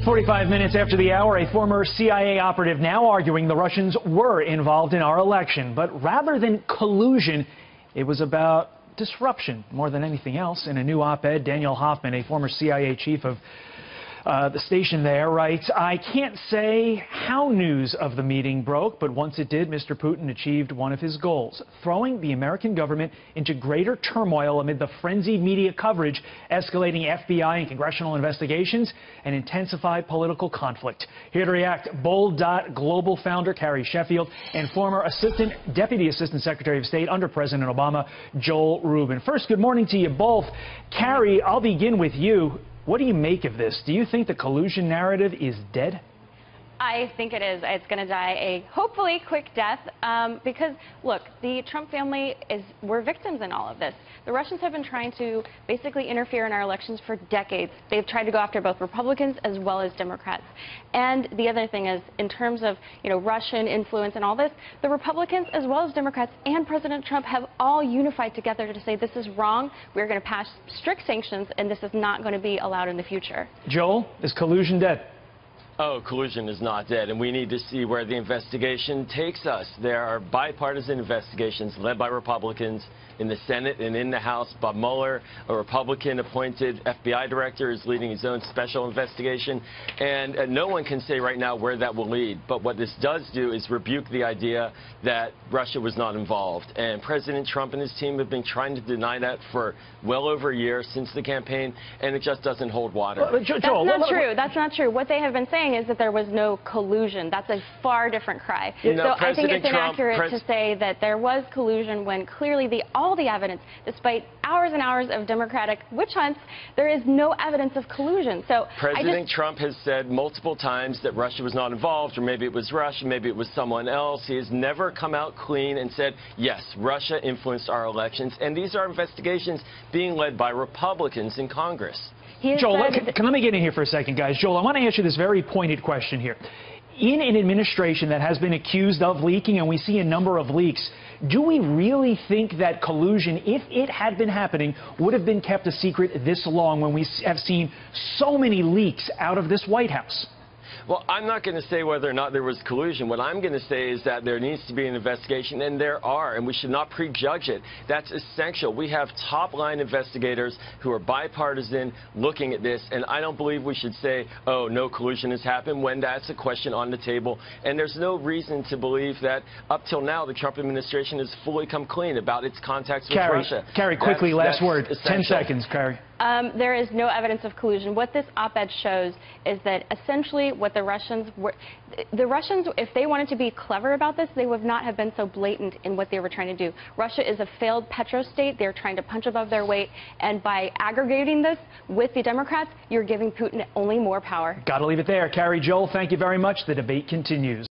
45 minutes after the hour, a former CIA operative now arguing the Russians were involved in our election. But rather than collusion, it was about disruption more than anything else. In a new op-ed, Daniel Hoffman, a former CIA chief of the station there, writes, "I can't say how news of the meeting broke, but once it did, Mr. Putin achieved one of his goals, throwing the American government into greater turmoil amid the frenzied media coverage, escalating FBI and congressional investigations, and intensified political conflict." Here to react, Bold.Global founder Carrie Sheffield and former Deputy Assistant Secretary of State under President Obama, Joel Rubin. First, good morning to you both. Carrie, I'll begin with you. What do you make of this? Do you think the collusion narrative is dead? I think it is. It's going to die a hopefully quick death because, look, the Trump family we're victims in all of this. The Russians have been trying to basically interfere in our elections for decades. They've tried to go after both Republicans as well as Democrats. And the other thing is, in terms of, Russian influence and all this, the Republicans as well as Democrats and President Trump have all unified together to say this is wrong. We're going to pass strict sanctions, and this is not going to be allowed in the future. Joel, is collusion dead? Oh, collusion is not dead, and we need to see where the investigation takes us. There are bipartisan investigations led by Republicans in the Senate and in the House. Bob Mueller, a Republican-appointed FBI director, is leading his own special investigation, and no one can say right now where that will lead. But what this does do is rebuke the idea that Russia was not involved, and President Trump and his team have been trying to deny that for well over a year since the campaign, and it just doesn't hold water. Joel, that's not true. That's not true. What they have been saying is that there was no collusion. That's a far different cry. So I think it's inaccurate to say that there was collusion when clearly all the evidence, despite hours and hours of Democratic witch hunts, there is no evidence of collusion. So President Trump has said multiple times that Russia was not involved, or maybe it was Russia, maybe it was someone else. He has never come out clean and said, yes, Russia influenced our elections, and these are investigations being led by Republicans in Congress. Joel, let me get in here for a second, guys. Joel, I want to ask you this very pointed question here. In an administration that has been accused of leaking, and we see a number of leaks, do we really think that collusion, if it had been happening, would have been kept a secret this long when we have seen so many leaks out of this White House? Well, I'm not going to say whether or not there was collusion. What I'm going to say is that there needs to be an investigation, and there are, and we should not prejudge it. That's essential. We have top-line investigators who are bipartisan looking at this, and I don't believe we should say, oh, no collusion has happened, when that's a question on the table. And there's no reason to believe that up till now the Trump administration has fully come clean about its contacts with Russia. Carrie, quickly, last word. Essential. 10 seconds, Carrie. There is no evidence of collusion. What this op-ed shows is that essentially what the Russians, if they wanted to be clever about this, they would not have been so blatant in what they were trying to do. Russia is a failed petrostate. They're trying to punch above their weight. And by aggregating this with the Democrats, you're giving Putin only more power. Got to leave it there. Carrie, Joel, thank you very much. The debate continues.